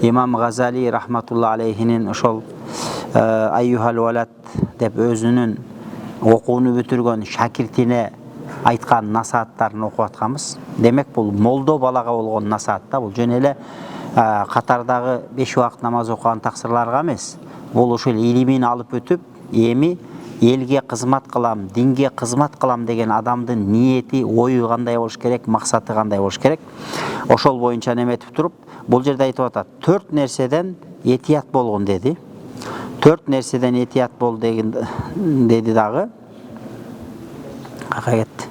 İmam Gazali rahmatullah aleyhinin ошол ayyuhal valad dep özünün okuunu бүтүргөн шакиртине айткан насааттарын окуп атканбыз. Демек бул молдо балага болгон насаат да, бул жөн эле катардагы 5 убакыт намаз окуган таксырларга эмес. Бул ушул илимин алып өтүп, эми элге кызмат кылам, динге кызмат кылам деген адамдын ниети, ою кандай болуш керек, максаты кандай болуш керек. Ошол боюнча неметип туруп, бул жерде айтып атат, 4 нерседен этият болгон деди. 4 нерседен этият бол деген деди дагы. Кайга кетти.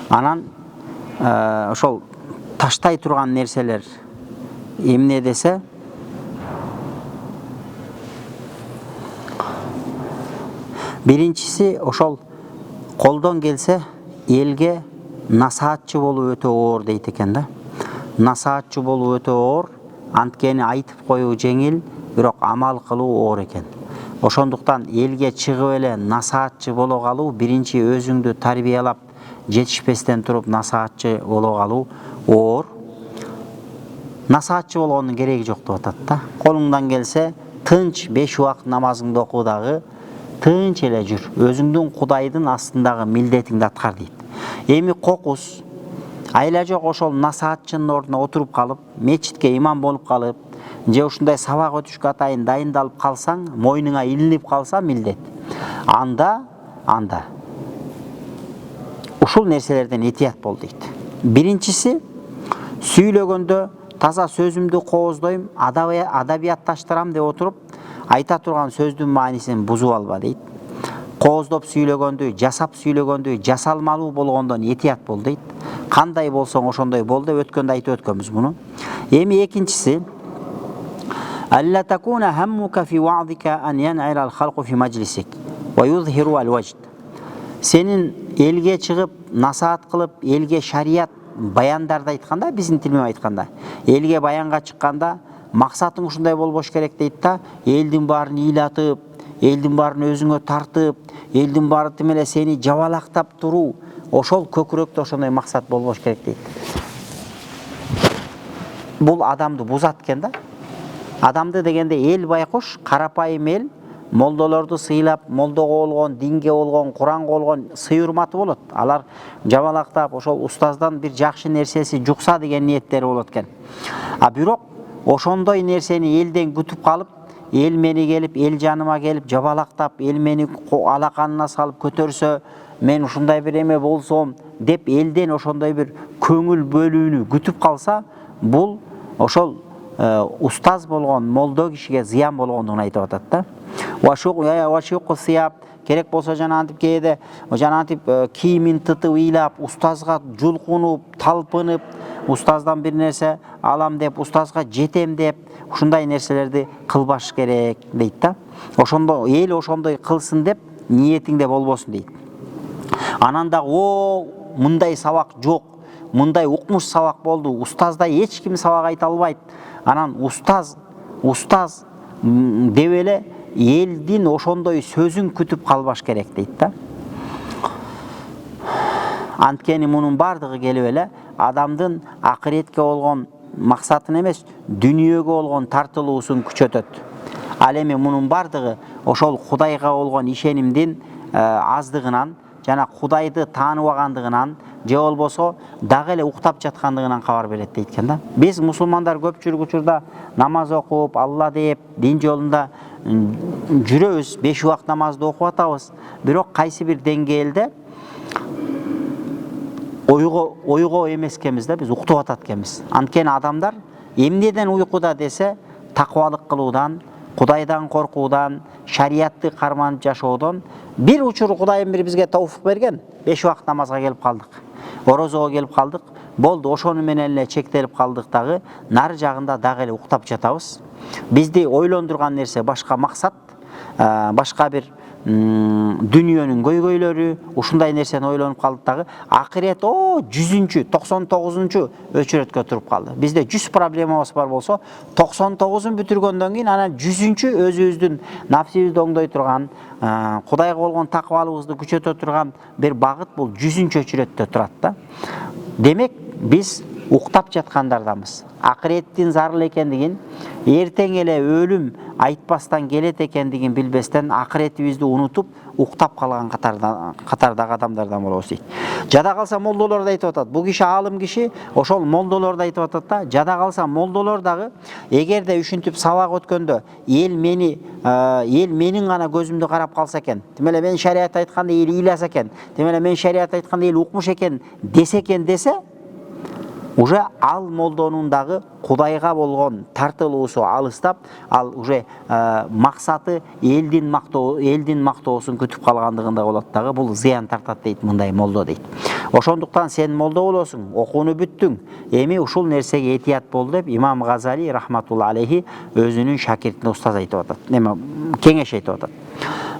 Анан ошол таштай турган нерселер эмне десе, биринчиси ошол колдон келсе элге насаатчы болуп өтө оор дейт экен да. Насаатчы болуп өтө оор, анткени айтып коюу жеңил, бирок амал кылуу оор экен. Ошондуктан элге чыгып эле насаатчы боло калуу, биринчи өзүңдү тарбиялап жетишпестен туруп насаатчы боло калуу оор. Насаатчы болгондун кереги жок деп атат да. Колуңдан келсе тынч 5 убакыт намазыңды окуу дагы, тынч эле жүр. Өзүңдүн Кудайдын астындагы милдетиңди аткар дейт. Эми кокус айла жок ошол насаатчынын ордуна отуруп калып, мечитке имам болуп калып, же ушундай сабак өтүшкө атайын дайындалып калсаң, мойнуңа илинип калса милдет. Анда ушул нерселерден этият бол дейт. Биринчиси, сүйлөгөндө таза сөзүмдү кооздойм, адабиятташтырам деп отуруп, айта турган сөздүн маанисин бузуп алба дейт. Кооздоп сүйлөгөндү, жасап сүйлөгөндү, жасалмалуу болгондон этият бол дейт. Кандай болсоң ошондой бол деп өткөндө айтып өткөнбүз муну. Эми экинчиси, алла такуна хаммука фи вa'дика ан ян'ира ал-халqu fi majlisik wa yuzhiru al-wajd. Сенин элге чыгып, насаат кылып, элге шарият баяндарды айтканда, биздин тил менен айтканда, элге баянга чыкканда максатың ушундай болбош керек дейт да, элдин баарын ыйлатып, элдин баарын өзүңө тартып, элдин баары тимеле сени жабалактап туруу, ошол көкүрөктө ошондой максат болбош керек дейт. Бул адамды бузат экен да. Адамды дегенде эл байкуш, карапайым эл молдолорду сыйлап, молдого болгон, динге болгон, Куранга болгон сый-урматы болот. Алар жабалактап, ошол устаздан бир жакшы нерсеси жукса деген ниеттери болот экен. А бирок ошондой нерсени элден күтүп калып, эл мени келип, эл жаныма келип жабалактап, эл мени алаканына салып көтөрсө, мен ушундай бир эме болсом деп элден ошондой бир көңүл бөлүүнү күтүп калса, бул ошол устаз болгон молдо кишиге зыян болгондугун айтып атат да. Вашук сыяп, керек болсо жана антип кээде, жана антип кийимин тытып ыйлап, устазга жулкунуп, талпынып, устаздан бир нерсе алам деп, устазга жетем деп, ушундай нерселерди кылбаш керек дейт да. Ошондо эл ошондой кылсын деп ниетиңде болбосун дейт. Анан да мындай сабак жок, мындай укмуш сабак болду, устаздай эч ким сабак айта албайт. Анан устаз деп эле элдин ошондой сөзүн күтүп калбаш керек дейт да. Анткени мунун бардыгы келип эле адамдын акыретке болгон максатын эмес, дүнүйөгө болгон тартылуусун күчөтөт. Ал эми мунун бардыгы ошол Кудайга болгон ишенимдин аздыгынан, жана Кудайды тааныбагандыгынан, же болбосо дагы эле уктап жаткандыгынан кабар берет дейт экен да. Биз мусулмандар көпчүлүк учурда намаз окуп, Алла деп, дин жолунда жүрөбүз, 5 убакыт намазды окуп атабыз. Бирок кайсы бир деңгээлде ойго эмес экенбиз да, биз уктап атат экенбиз. Анткени адамдар эмнеден уйкуда десе, такыбалык кылуудан, Кудайдан коркуудан, шариятты карманып жашоодон. Бир учур Кудайым бир бизге тауфук берген, 5 убакыт намазга келип калдык. Орозого келип калдык. Болду, ошону менен эле чектелип калдык дагы, нары жагында дагы эле уктап жатабыз. Бизди ойлондурган нерсе башка максат, башка бир дүнүйөнүн көйгөйлөрү, ушундай нерсени ойлонуп калдык дагы. Акырет 100-чү, 99-чу өчүрөткө туруп калды. Бизде 100 проблемабыз бар болсо, 99-ун бүтүргөндөн кийин анан 100-чү өзүбүздүн нафсибизди оңдой турган, Кудайга болгон такыбалыгыбызды күчөтө турган бир багыт бул 100-чү өчүрөттө турат да. Демек биз уктап жаткандарданбыз. Акыреттин зарыл экендигин, эртең эле өлүм айтпастан келет экендигин билбестен акыретибизди унутуп уктап калган катардагы адамдардан болобуз дейт. Жада калса молдолор да айтып атат. Бул киши алым киши, ошол молдолор да айтып атат да, жада калса молдолор дагы эгерде ушинтип сабак өткөндө эл менин гана көзүмдү карап калса экен, демеле мен шарият айтканда эл ыйласа экен, демеле мен шарият айтканда эл укмуш экен десе, уже ал молдонун дагы Кудайга болгон тартылуусу алыстап, ал уже максаты элдин мактоосун күтүп калгандыгында болот дагы. Бул зыян тартат дейт мындай молдо дейт. Ошондуктан сен молдо болосуң, окууну бүттүң, эми ушул нерсеге этият бол деп Имам Газали рахматулла алейхи өзүнүн шакиртине устаз айтып атат. Кеңеш айтып атат.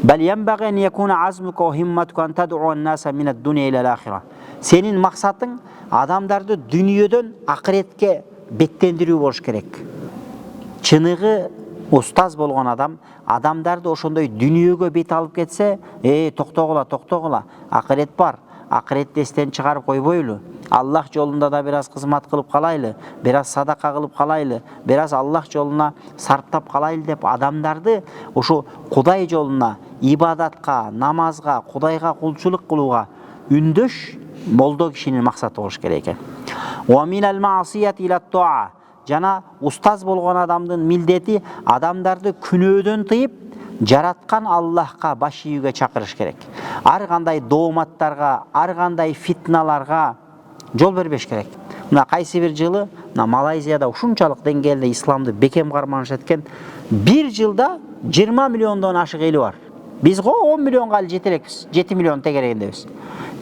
Бал янбаги ан якуна азмука ва химматука ан тад'у ан-наса мин ад-дуnya ила ал-ахира. Сенин максатың адамдарды дүниеден акыретке беттендирүү болуш керек. Чыныгы устаз болгон адам адамдарды ошондой дүниөгө бет алып кетсе, токтогула, акырет бар. Акыретти эстен чыгарып койбойлу. Аллах жолунда да бир аз кызмат кылып калайлы, бир аз садака кылып калайлы, бир аз Аллах жолуна сарптап калайлы деп адамдарды ошо Кудай жолуна, ибадатка, намазга, Кудайга кулчулук кылууга үндөш молдо кишинин максаты болуш керек экен. Ва минал маасияти ила туа. Жана устаз болгон адамдын милдети адамдарды күнөөдөн тыйып, жараткан Аллахка баш ийүүгө чакырыш керек. Ар кандай дооматтарга, ар кандай фитналарга жол бербеш керек. Мына кайсы бир жылы Малайзияда ушунчалык деңгээлде исламды бекем карманышат экен. Бир жылда 20 миллиондон ашык эли бар. Биз 10 миллионго али жете элекпиз, 7 миллион тегерегиндебиз.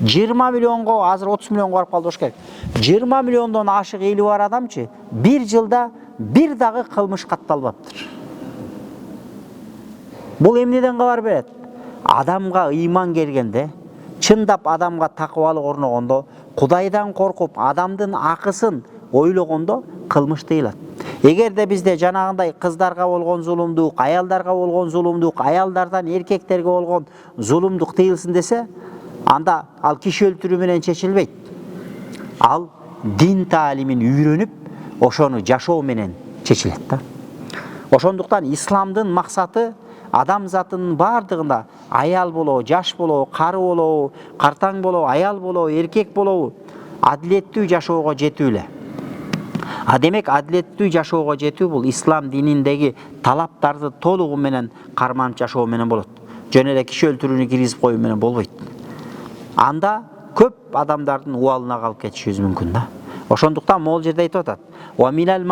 20 миллионго, азыр 30 миллионго барып калды болуш керек. 20 миллиондон ашык эли бар адамчы бир жылда бир дагы кылмыш катталбаптыр. Бул эмнеден кабар берет? Адамга ыйман келгенде, чындап адамга такыбалык орногондо, Кудайдан коркуп, адамдын акысын ойлогондо кылмыш тыйылат. Эгерде бизде жанагындай кыздарга болгон зулумдук, аялдарга болгон зулумдук, аялдардан эркектерге болгон зулумдук тыйылсын десе, анда ал киши өлтүрүү менен чечилбейт. Ал дин таалимин үйрөнүп, ошону жашоо менен чечилет да. Ошондуктан исламдын максаты адам затынын бардыгында аял болобу, жаш болобу, кары болобу, картаң болобу, аял болобу, эркек болобу, адилеттүү жашоого жетүү эле. Демек адилеттүү жашоого жетүү бул ислам дининдеги талаптарды толугу менен карманып жашоо менен болот. Жөн эле киши өлтүрүүнү киргизип коюу менен болбойт. Анда көп адамдардын убалына калып кетишибиз мүмкүн да. Ошондуктан могул жерде айтып атат. Ва минал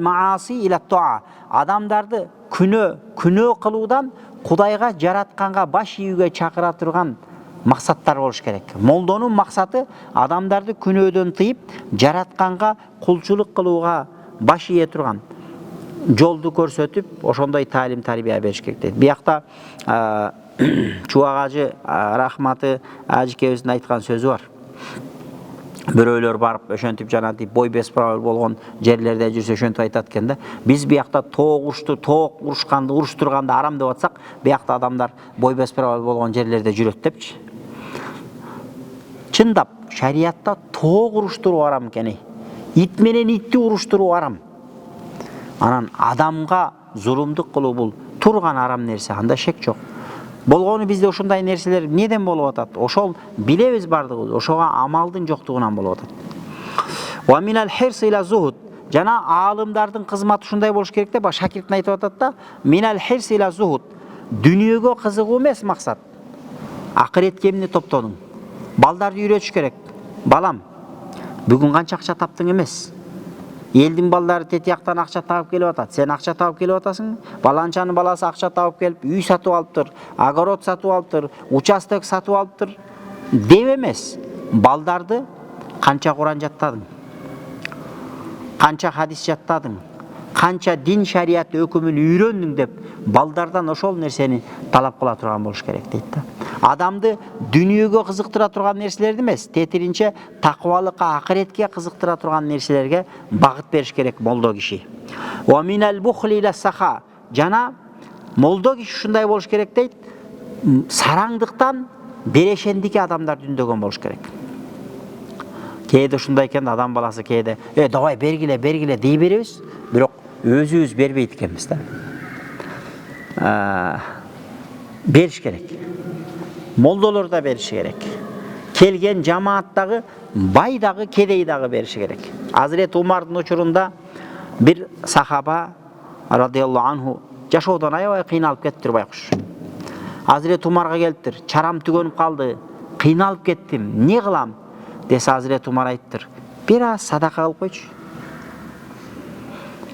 мааси ила туа. Адамдарды күнөө кылуудан Кудайга жаратканга баш ийүүгө чакыра турган максаттар болуш керек. Молдонун максаты адамдарды күнөөдөн тыйып, жаратканга кулчулук кылууга баш ие турган жолду көрсөтүп, ошондой таалим тарбия бериш керек дейт. Биякта Чубак ажы рахматы ажыкебиздин айткан сөзү бар. Бирөөлөр барып ошентип жанагы бой бесправил болгон жерлерде жүрсө ошентип айтат экен да. Биз биякта тоок урушканды уруштурганды арам деп атсак, биякта адамдар бой бесправил болгон жерлерде жүрөт депчи. Чындап, шариятта тоок уруштуруу арам экен. Ит менен итти уруштуруу арам. Анан адамга зулумдук кылуу бул турган арам нерсе, анда шек жок. Болгону бизде ушундай нерселер эмнеден болуп атат? Ошол билебиз бардыгыбыз, ошого амалдын жоктугунан болуп атат. Ва минал хирс ила зухуд. Жана аалымдардын кызматы ушундай болуш керек деп шакиртин айтып атат да, минал хирс ила зухуд. Дүниөгө кызыгуу эмес максат. Акыретке эмне топтодуң? Балдарды үйрөтүш керек. Балам, бүгүн канча акча таптың эмес. Элдин балдары тетияктан акча таап келип атат. Сен акча таап келип атасың? Баланчанын баласы акча таап келип, үй сатып алыптыр, огород сатып алыптыр, участок сатып алыптыр деп эмес. Балдарды канча Куран жаттадың? Канча хадис жаттадың? Канча дин шарият өкүмүн үйрөндүң деп балдардан ошол нерсени талап кыла турган болуш керек дейт да. Адамды дүниөгө кызыктыра турган нерселерди эмес, тетиринче такыбалыкка, акыретке кызыктыра турган нерселерге багыт бериш керек молдо киши. Ва минал бухли ила саха. Жана молдо киши ушундай болуш керек дейт. Сараңдыктан берешендикке адамдарды үндөгөн болуш керек. Кээде ушундай экен, адам баласы кээде давай бергиле дей беребиз, бирок өзүбүз бербейт экенбиз да. Бериш керек. Молдолор да бериши керек. Келген жамааттагы бай дагы, кедей дагы бериши керек. Азирет Умардын учурунда бир сахаба радиаллаху анху жашоодон аябай кыйналып кеттир байкуш. Азирет Умарга келиптир, чарам түгөнүп калды, кыйналып кеттим, эмне кылам десе, Азирет Умар айттыр, бир аз садака кылып койчу.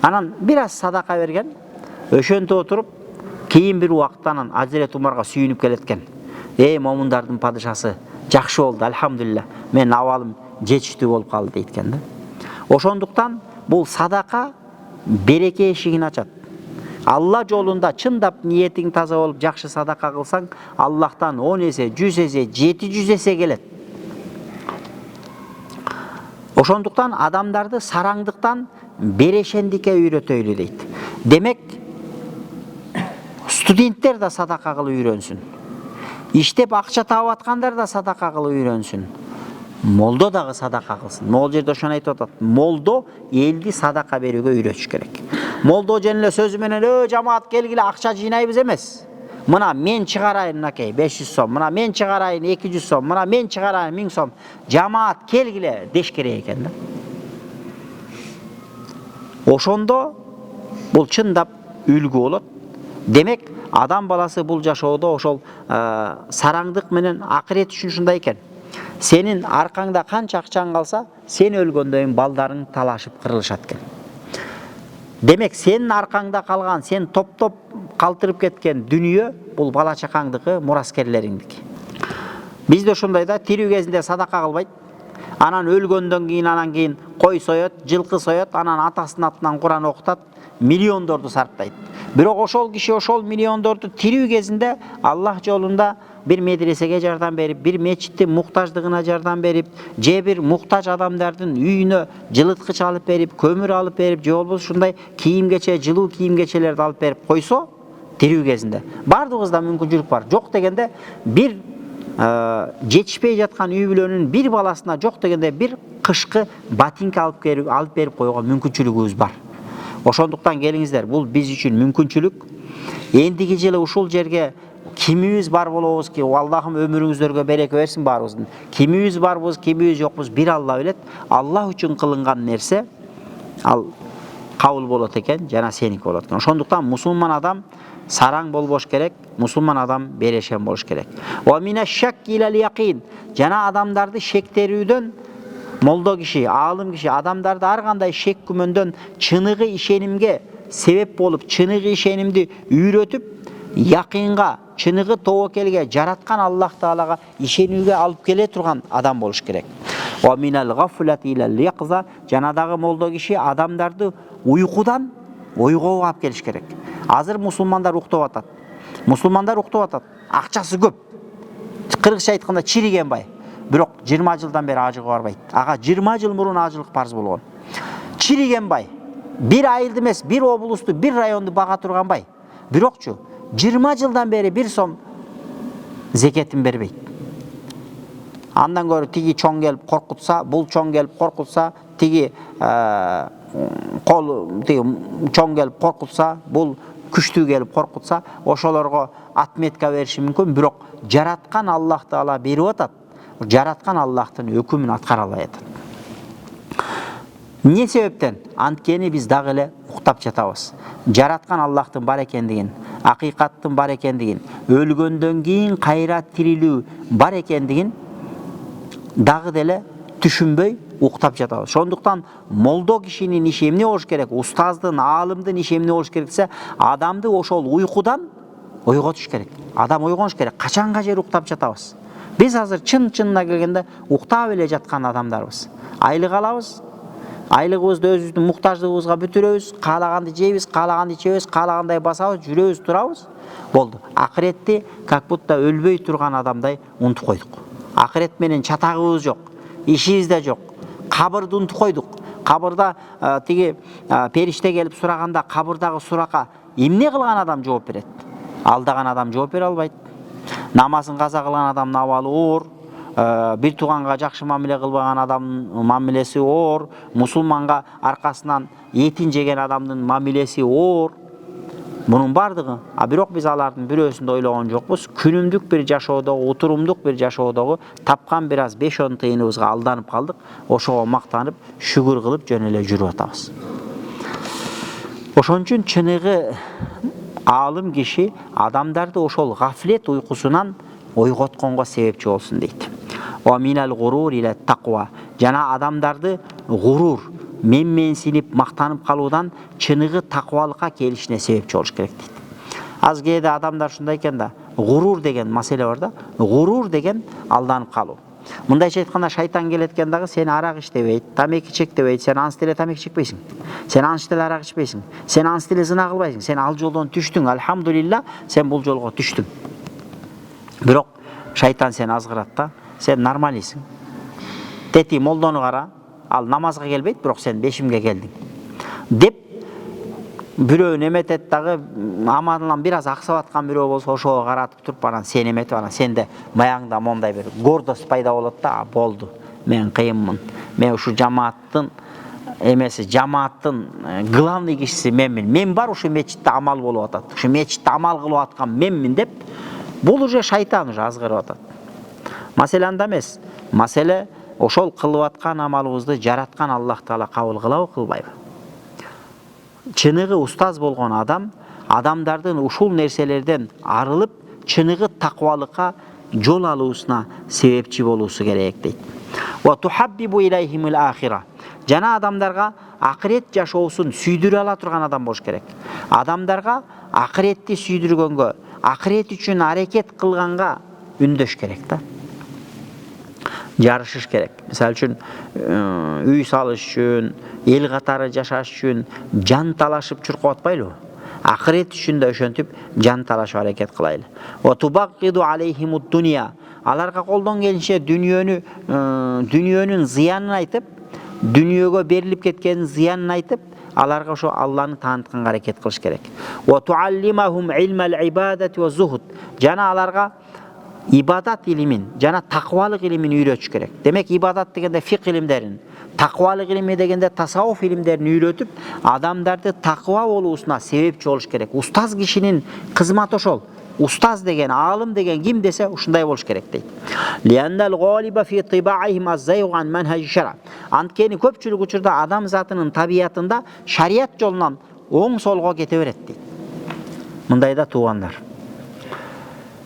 Анан бир аз садака берген, ошентип отуруп, кийин бир убакыттан Азирет Умарга сүйүнүп келеткен. Момундардын падышасы, жакшы болду, альхамдулилля, менин абалым жетиштүү болуп калды дейт да. Ошондуктан бул садака береке эшигин ачат. Алла жолунда чындап ниетиң таза болуп жакшы садака кылсаң, Аллахтан 10 эсе, 100 эсе, 700 эсе келет. Ошондуктан адамдарды сараңдыктан берешендикке үйрөтөйлү дейт. Демек, студенттер да садака кылып үйрөнсүн. Иштеп акча таап аткандар да садака кылып үйрөнсүн. Молдо дагы садака кылсын. Могул жерде ошону айтып атат. Молдо элди садака берүүгө үйрөтүш керек. Молдо жөн эле сөзү менен жамаат келгиле акча жыйнайбыз эмес. Мына мен чыгарайын накей 500 сом, мына мен чыгарайын 200 сом, мына мен чыгарайын 1000 сом. Жамаат келгиле деш керек экен да. Ошондо бул чындап үлгү болот. Демек, адам баласы бул жашоодо ошол сараңдык менен акырет үчүн ушундай экен. Сенин аркаңда канча акчаң калса, сен өлгөндөн кийин балдарың талашып кырылышат экен. Демек, сенин аркаңда калган, сен топ-топ калтырып кеткен дүнүйө бул бала чакаңдыкы, мураскерлериңдики. Бизде ошондой да, тирүү кезинде садака кылбайт. Анан өлгөндөн кийин кой соет, жылкы соет, анан атасынын атынан Куран окутат, миллиондорду сарптайт. Бирок ошол киши ошол миллиондорду тирүү кезинде Аллах жолунда бир медресеге жардам берип, бир мечиттин муктаждыгына жардам берип, же бир муктаж адамдардын үйүнө жылыткыч алып берип, көмүр алып берип, же болбосо ушундай кийим-кече, жылуу кийим-кечелерди алып берип койсо, тирүү кезинде бардыгыбызда мүмкүнчүлүк бар. Жок дегенде бир жетишпей жаткан үй бүлөнүн бир баласына жок дегенде бир кышкы ботинка алып берип койгон мүмкүнчүлүгүбүз бар. Ошондуктан келиңиздер, бул биз үчүн мүмкүнчүлүк. Эндиги жылы ушул жерге кимибиз бар болобуз ки, Аллахым өмүрүңүздөргө береке берсин баарыбыздын. Кимибиз барбыз, кимибиз жокпуз, бир Алла билет. Аллах үчүн кылынган нерсе ал кабыл болот экен, жана сеники болот экен. Ошондуктан мусулман адам сараң болбош керек, мусулман адам берешен болуш керек. Ва минаш-шакки илал яқин. Жана адамдарды шектерүүдөн, молдо киши, аалым киши адамдарды ар кандай шек күмөндөн чыныгы ишенимге себеп болуп, чыныгы ишенимди үйрөтүп, якынга, чыныгы тобокелге, жараткан Аллах Таалага ишенүүгө алып келе турган адам болуш керек. Ва минал гафлати илал яқза. Жана дагы молдо киши адамдарды уйкудан ойго алып келиш керек. Азыр мусулмандар уктап атат. Акчасы көп. Кыргызча айтканда чириген бай. Бирок 20 жылдан бери ажыгы барбайт. Ага 20 жыл мурун ажылык парз болгон. Чириген бай. Бир айылды эмес, бир облусту, бир районду бага турган бай. Бирокчу 20 жылдан бери 1 сом зекетин бербейт. Андан көрө тиги чоң келип коркутса, бул чоң келип коркутса, тиги чоң келип коркутса, бул күчтүү келип коркутса, ошолорго отметка бериши мүмкүн, бирок жараткан Аллах Таала берип атат. Жараткан Аллахтын өкүмүн аткара албай атат. Эмне себептен? Анткени биз дагы эле уктап жатабыз. Жараткан Аллахтын бар экендигин, акыйкаттын бар экендигин, өлгөндөн кийин кайра тирилүү бар экендигин дагы деле түшүнбөй уктап жатабыз. Ошондуктан молдо кишинин иши эмне болуш керек? Устаздын, аалымдын иши эмне болуш керек десе, адамды ошол уйкудан ойготуш керек. Адам ойгонуш керек. Качанга жер уктап жатабыз. Биз азыр чын-чынына келгенде уктап эле жаткан адамдарбыз. Айлык алабыз. Айлыгыбызды өзүбүздүн муктаждыгыбызга бүтүрөбүз, каалаганды жейбиз, каалаганды ичебиз, каалагандай басабыз, жүрөбүз, турабыз. Болду. Акыретти как будто өлбөй турган адамдай унутуп койдук. Акырет менен чатагыбыз жок, ишибиз да жок. Кабырды унутуп койдук. Кабырда тиги периште келип сураганда, кабырдагы сурака эмне кылган адам жооп берет? Алдаган адам жооп бере албайт. Намазын каза кылган адамдын абалы оор, бир тууганга жакшы мамиле кылбаган адамдын мамилеси оор, мусулманга аркасынан этин жеген адамдын мамилеси оор. Bunun бардыгы, бирок биз алардын бирөөсүн да ойлогон жокпуз. Күнүмдүк бир жашоодогу, утурумдук бир жашоодогу тапкан бир аз 5-10 тыйыныбызга алданып калдык. Ошого мактанып, шүгүр кылып жөн эле жүрүп атабыз. Ошон үчүн чыныгы алым киши адамдарды ошол гафлет уйкусунан ойготконго себепчи болсун дейт. Ва минал гурур иле тaqwa. Жана адамдарды гурур, менменсинип, мактанып калуудан чыныгы таквалыкка келишине себепчи болуш керек дейт. Аз кээде адамдар ушундай экен да, гурур деген маселе бар да. Гурур деген алданып калуу. Мындайча айтканда шайтан келет экен дагы, сени арак иштебейт, тамеки чектебейт, сен ансы деле тамеки чекпейсиң. Сен ансы деле арак ичпейсиң. Сен ансы деле зына кылбайсың. Сен ал жолдон түштүң, альхамдулилла, сен бул жолго түштүң. Бирок шайтан сени азгырат да, сен нормалисиң. Тети молдону кара, ал намазга келбейт, бирок сен бешимге келдиң. Деп бирөө неметет дагы, амалынан бир аз аксап аткан бирөө болсо ошого каратып туруп, анан сен эметип, анан сенде маягыңда мондай бир гордость пайда болот да, болду. Мен кыйынмын. Мен ушу жамааттын эмеси, жамааттын главный кишиси менмин. Мен бар ушу мечитте амал болуп атат. Ушу мечитте амал кылып аткан менмин деп, бул уже шайтан уже азгырып атат. Маселе анда эмес. Маселе ошол кылып аткан амалыбызды жараткан Аллах Таала кабыл кылабы, кылбайбы? Чыныгы устаз болгон адам адамдардын ушул нерселерден арылып, чыныгы таквалыкка жол алуусуна себепчи болуусу керек дейт. Ва тухаббибу илайхимул ахира. Жана адамдарга акырет жашоосун сүйдүрө ала турган адам болуш керек. Адамдарга акыретти сүйдүргөнгө, акырет үчүн аракет кылганга үндөш керек да. Жарышыш керек. Мисалы үчүн үй салыш үчүн, эл катары жашаш үчүн жан талашып чуркап атпайлыбы? Акырет үчүн да ошентип жан талашып аракет кылайлы. Ва тубаккиду алейхимуд дуния. Аларга колдон келишинче дүниөнүн зыянын айтып, дүниөгө берилип кеткенин зыянын айтып, аларга ошо Алланы таанытканга аракет кылыш керек. Ва туаллимахум илмал ибадати ва зухуд. Жана аларга ибадат илимин, жана таквалык илимин үйрөтүш керек. Демек ибадат дегенде фик илимдерин, таквалык илими дегенде тасаввуф илимдерин үйрөтүп, адамдарды таква болуусуна себепчи болуш керек. Устаз кишинин кызматы ошол. Устаз деген, алым деген ким десе, ушундай болуш керек дейт. Лианнал галиба фи тибаихим аззайган манхаж шара. Анткени көпчүлүк учурда адам затынын табиятында шарият жолунан оң солго кете берет дейт. Мындайда туугандар,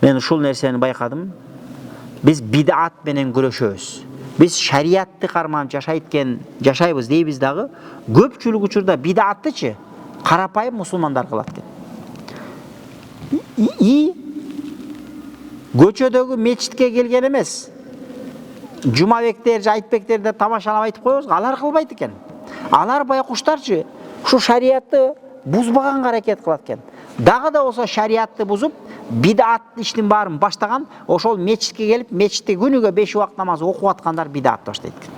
мен ушул нерсени байкадым. Биз бидат менен күрөшөбүз. Биз шариятты карманып жашайбыз дейбиз дагы, көпчүлүк учурда бидаттычы карапайым мусулмандар кылат экен. Көчөдөгү мечитке келген эмес, жумабектер же айтбектерди тамашалап айтып коебуз, алар кылбайт экен. Алар байкуштарчы ушу шариятты бузбаганга аракет кылат экен. Дагы да болсо шариятты бузуп, бидат иштин баарын баштаган, ошол мечитке келип, мечитте күнүгө 5 убакыт намаз окуп аткандар бидат баштайт экен.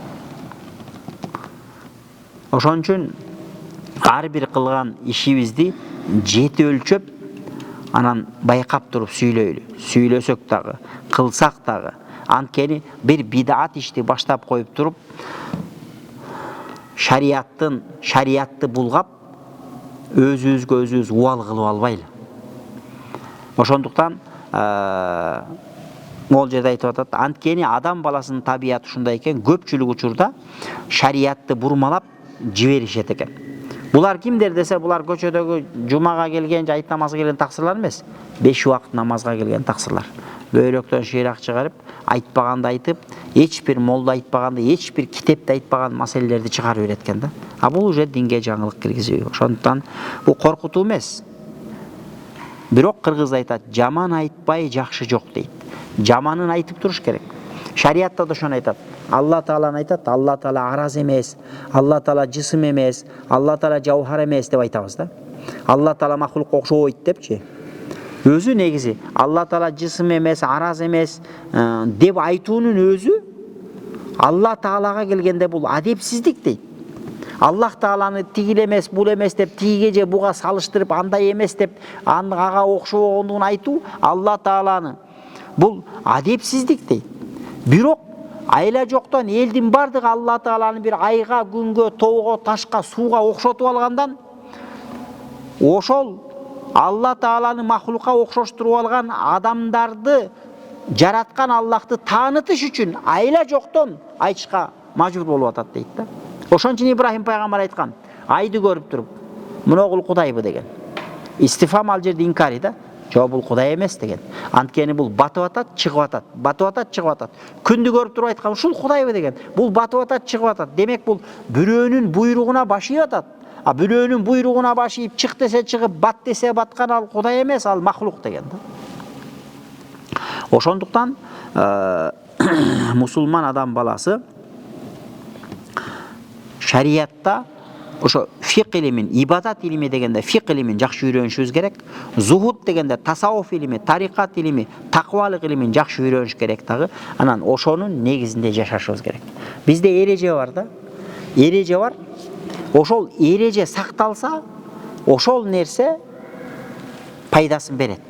Ошон үчүн ар бир кылган ишибизди жети өлчөп, анан байкап туруп сүйлөйлү. Сүйлөсөк дагы, кылсак дагы. Анткени бир бидат ишти баштап коюп туруп, шариятты булгап, өзүбүзгө өзүбүз убал кылып албайлы. Ошондуктан могул жерде айтып атат, анткени адам баласынын табияты ушундай экен, көпчүлүк учурда шариятты бурмалап жиберишет экен. Булар кимдер десе, булар көчөдөгү жумага келген, же айт намазга келген таксырлар эмес, 5 убакыт намазга келген таксырлар. Бөйрөктөн шыйрак чыгарып, айтпаганды айтып, эч бир молда айтпаганды, эч бир китепте айтпаган маселелерди чыгарып берет экен да. Бул уже динге жаңылык киргизүү. Ошондуктан бул коркутуу эмес. Бирок кыргыз айтат, жаман айтпай жакшы жок дейт. Жаманын айтып туруш керек. Шариятта да ошону айтат. Алла Тааланы айтат, Алла Таала араз эмес, Алла Таала жисим эмес, Алла Таала жауһар эмес деп айтабыз да. Алла Таала махлукка окшобойт депчи. Өзү негизи Алла Таала жисим эмес, араз эмес деп айтуунун өзү Алла Таалага келгенде бул адепсиздик дейт. Аллах Тааланы тигил эмес, бул эмес деп тиге же буга салыштырып, андай эмес деп ага окшобогондугун айтуу Алла Тааланы бул адепсиздик дейт. Бирок айла жоктон элдин бардыгы Алла Тааланы бир айга, күнгө, тоого, ташка, сууга окшотуп алгандан ошол Алла Тааланы махлукка окшоштуруп алган адамдарды жараткан Аллахты таанытыш үчүн айла жоктон айтышка мажбур болуп атат дейт да. Ошон үчүн Ибрахим пайгамбар айткан, айды көрүп туруп, мыногул Кудайбы деген. Истифам ал жерде инкари да. Жок, бул Кудай эмес деген. Анткени бул батып атат, чыгып атат, батып атат, чыгып атат. Күндү көрүп туруп айткан, ушул Кудайбы деген. Бул батып атат, чыгып атат. Демек бул бирөөнүн буйругуна баш ийип атат. А бирөөнүн буйругуна баш ийип, чык десе чыгып, бат десе баткан ал Кудай эмес, ал махлук деген да. Ошондуктан мусулман адам баласы шариятта ошо фик илимин, ибадат илими дегенде фик илимин жакшы үйрөнүшүбүз керек. Зухуд дегенде тасаввуф илими, тарикат илими, таквалык илимин жакшы үйрөнүш керек дагы. Анан ошонун негизинде жашашыбыз керек. Бизде эреже бар да. Эреже бар. Ошол эреже сакталса, ошол нерсе пайдасын берет.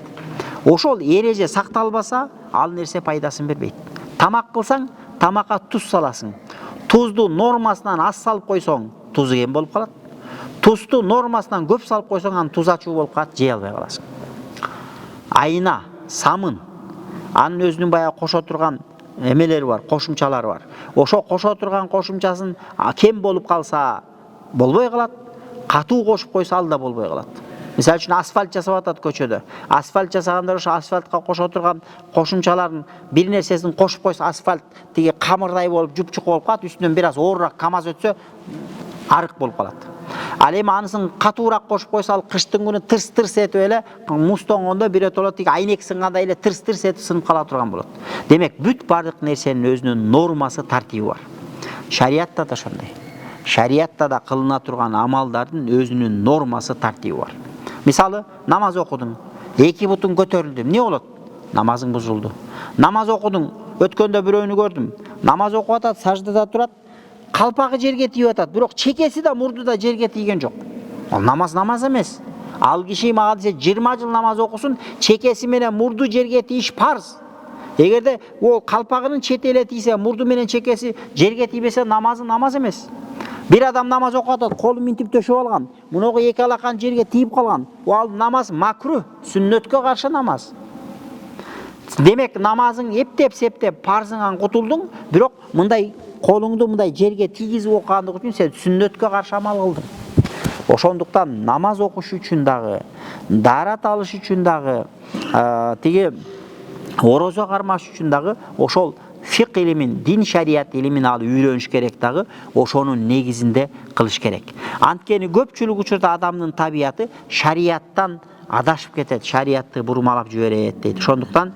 Ошол эреже сакталбаса, ал нерсе пайдасын бербейт. Тамак кылсаң, тамакка туз саласың. Тузду нормасынан аз салып койсоң, тузу кем болуп калат. Тузду нормасынан көп салып койсоң, анын туз ачуу болуп калат, жей албай каласың. Айна, самын, анын өзүнүн баягы кошо турган эмелери бар, кошумчалары бар. Ошо кошо турган кошумчасын кем болуп калса, болбой калат. Катуу кошуп койсо, ал да болбой калат. Мисалы үчүн асфальт жасап атат көчөдө. Асфальт жасагандар ошо асфальтка кошо турган кошумчалардын бир нерсесин кошуп койсо, асфальт тиги камырдай болуп, жупчук болуп калат, үстүнөн бир аз оорураак КамАЗ өтсө, арык болуп калат. Ал эми анысын катуураак кошуп койсо, ал кыштын күнү тырс-тырс этип эле муз тоңгондо бирөт болот, тиги айнек сынгандай эле тырс-тырс этип сынып кала турган болот. Демек, бүт бардык нерсенин өзүнүн нормасы, тартиби бар. Шариятта да ошондой. Шариятта да кылына турган амалдардын өзүнүн нормасы, тартиби бар. Мисалы, намаз окудуң, эки бутуң көтөрүлдү, эмне болот? Намазың бузулду. Намаз окудуң, өткөндө бирөөнү көрдүм. Намаз окуп атат, саждада турат, калпагы жерге тийип атат, бирок чекеси да, мурду да жерге тийген жок. Ал намаз эмес. Ал киши мага десе 20 жыл намаз окусун, чекеси менен мурду жерге тийиш парз. Эгерде ол калпагынын чети эле тийсе, мурду менен чекеси жерге тийбесе, намаз эмес. Bir adam namaz okuyor, kolu mintip döşüp algan. Bunu iki alakan жерге тиіп қалған. Ол намаз макруh, сүннөткө каршы намаз. Демек намазың ептеп септеп парзыңан құтылдың, бирок мындай колуңду мындай жерге тийгизип окугандык үчүн сен сүннөткө каршы амал кылдың. Ошондуктан намаз окуш үчүн дагы, дарат алыш үчүн дагы, тиги орозо кармаш үчүн дагы ошол фик илимин, дин шарият илимин алып үйрөнүш керек дагы, ошонун негизинде кылыш керек. Анткени көпчүлүк учурда адамдын табияты шарияттан адашып кетет, шариятты бурмалап жиберет дейт. Ошондуктан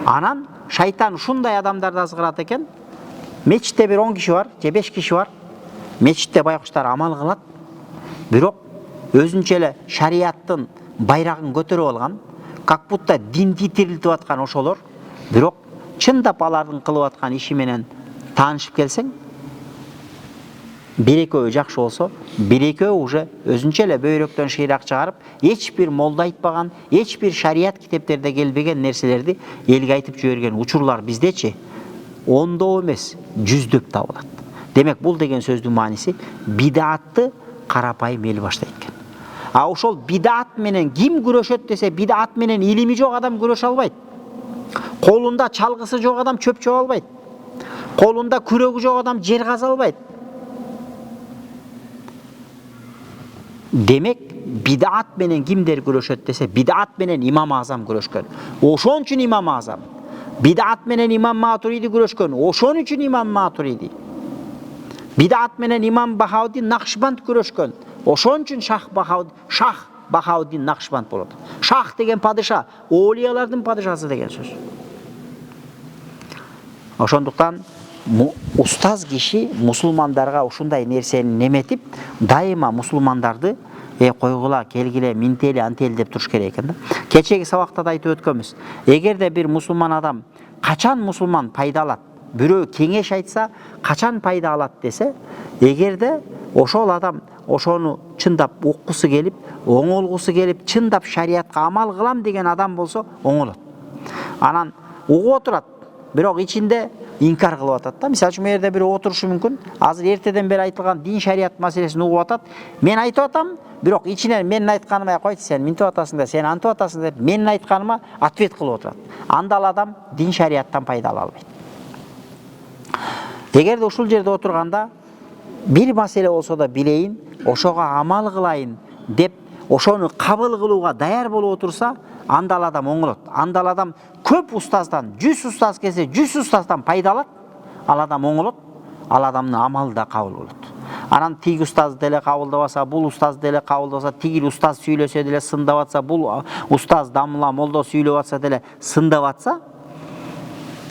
анан шайтан ушундай адамдарды азгырат экен. Мечитте бир 10 киши бар, же 5 киши бар. Мечитте байкуштар амал кылат, бирок өзүнчө эле шарияттын байрагын көтөрүп алган, как будто динди тирилтип аткан ошолор. Бирок чындап алардын кылып аткан иши менен таанышып келсең, бир экөө жакшы болсо, бир экөө уже өзүнчө эле бөйрөктөн шыйрак чыгарып, эч бир молда айтпаган, эч бир шарият китептерде келбеген нерселерди элге айтып жиберген учурлар биздечи ондоо эмес, жүздөп табылат. Демек, бул деген сөздүн мааниси бидатты карапайым эл баштайт экен. А ошол бидат менен ким күрөшөт десе, бидат менен илими жок адам күрөшө албайт. Колунда чалгысы жок адам чөп чөп албайт. Колунда күрөгү жок адам жер каза албайт. Демек, бидат менен кимдер күрөшөт десе, бидат менен Имам Азам күрөшкөн. Ошон үчүн Имам Азам. Бидат менен Имам Матуриди күрөшкөн. Ошон үчүн Имам Матуриди. Бидат менен Имам Бахаудин Накшбанд күрөшкөн. Ошон үчүн Шах Бахаудин Накшбанд болот. Шах деген падыша, олиялардын падышасы деген сөз. Ошондуктан устаз киши мусулмандарга ушундай нерсени неметип, дайыма мусулмандарды койгула, келгиле, минтели, антели деп туруш керек экен да. Кечеги сабакта да айтып өткөнбүз. Эгерде бир мусулман адам качан мусулман пайда алат, бирөө кеңеш айтса, качан пайда алат десе, эгерде ошол адам ошону чындап уккусу келип, оңолгусу келип, чындап шариятка амал кылам деген адам болсо, оңолот. Анан угуп отурат, бирок ичинде инкар кылып атат да. Мисалы үчүн бу жерде бирөө отурушу мүмкүн. Азыр эртеден бери айтылган дин шарият маселесин угуп атат. Мен айтып атам, бирок ичинен менин айтканыма койчу, сен минтип атасың да, сен антип атасың деп менин айтканыма ответ кылып отурат. Анда ал адам дин шарияттан пайда ала албайт. Эгерде ушул жерде отурганда бир маселе болсо да билейин, ошого амал кылайын деп, ошону кабыл кылууга даяр болуп отурса, анда ал адам оңолот. Анда ал адам көп устаздан, 100 устаз келсе, 100 устаздан пайда алат, ал адам оңолот, ал адамдын амалы да кабыл болот. Анан тиги устаз деле кабылдабаса, бул устаз деле кабылдабаса, тиги устаз сүйлөсө деле сындап атса, бул устаз дамла молдо сүйлөп атса деле сындап атса,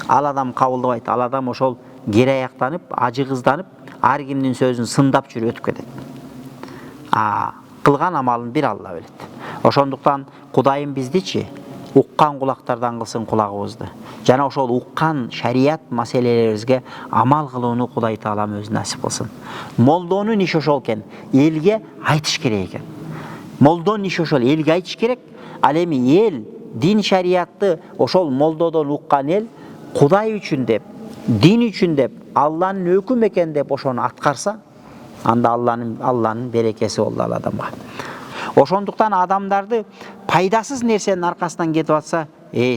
ал адам кабылдабайт. Ал адам ошол кераяктанып, ажыгызданып, ар кимдин сөзүн сындап жүрүп өтүп кетет. Кылган амалын бир Алла билет. Ошондуктан Кудайым биздичи уккан кулактардан кылсын кулагыбызды. Жана ошол уккан шарият маселелерибизге амал кылууну Кудай Таалам өзү насип кылсын. Молдонун иши ошол экен, элге айтыш керек экен. Молдонун иши ошол, элге айтыш керек. Ал эми эл дин шариятты ошол молдодон уккан эл Кудай үчүн деп, дин үчүн деп, Алланын өкүм экен деп ошону аткарса, анда Алланын берекеси болду ал адамга. Ошондуктан адамдарды пайдасыз нерсенин аркасынан кетип атса,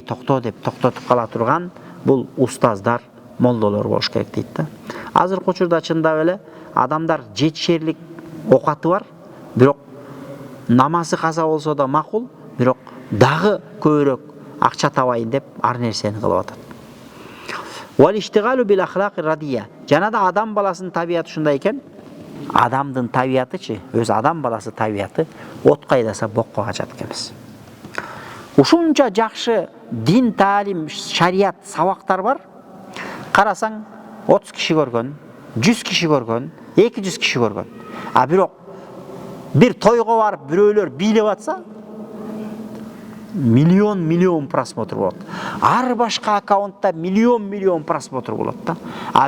токто деп токтотуп кала турган бул устаздар, молдолор болуш керек дейт да. Азыркы учурда чындап эле адамдар жетишерлик окаты бар, бирок намазы каза болсо да макул, бирок дагы көбүрөөк акча табайын деп ар нерсени кылып атат. Валиштигалу бил ахлaqi радия. Жана да адам баласынын табияты ушундай экен. Адамдын табиятычы, өз адам баласы табияты от кайдаса бокко качат экенбиз. Ушунча жакшы дин, таалим, шарият сабактар бар. Карасаң 30 киши көргөн, 100 киши көргөн, 200 киши көргөн. Бирок бир тойго барып бирөөлөр бийлеп атса, миллион просмотр болот. Ар башка аккаунтта миллион просмотр болот да.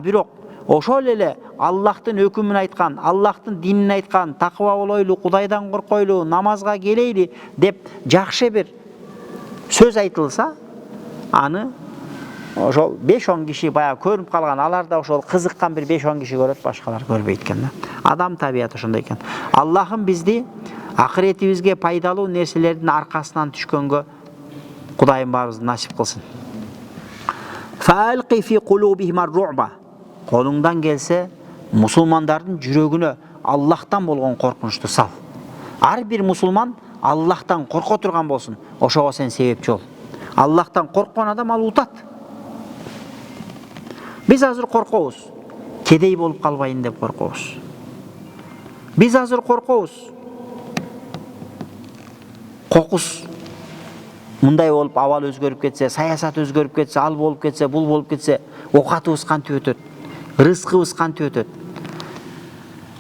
Бирок ошол эле Аллахтын өкүмүн айткан, Аллахтын динин айткан, такыба болойлу, Кудайдан коркойлу, намазга келейли деп жакшы бир сөз айтылса, аны ошол 5-10 киши баягы көрүнүп калган, аларда ошол кызыккан бир 5-10 киши көрөт, башкалар көрбөйт экен да. Адам табияты ошондой экен. Аллахым бизди акыретибизге пайдалуу нерселердин аркасынан түшкөнгө Кудайым баарыбызды насип кылсын. Фаалqi fi qulubihim ar-ru'ba. Колуңдан келсе, мусулмандардын жүрөгүнө Аллахтан болгон коркунучту сал. Ар бир мусулман Аллахтан корко турган болсун. Ошого сен себепчи бол. Аллахтан корккон адам ал утат. Биз азыр коркобуз. Кедей болуп калбайын деп коркобуз. Биз азыр коркобуз. Кокус мындай болуп, абал өзгөрүп кетсе, саясат өзгөрүп кетсе, ал болуп кетсе, бул болуп кетсе, окатыбыз кантип өтөт? Рызкыбыз кантип өтөт?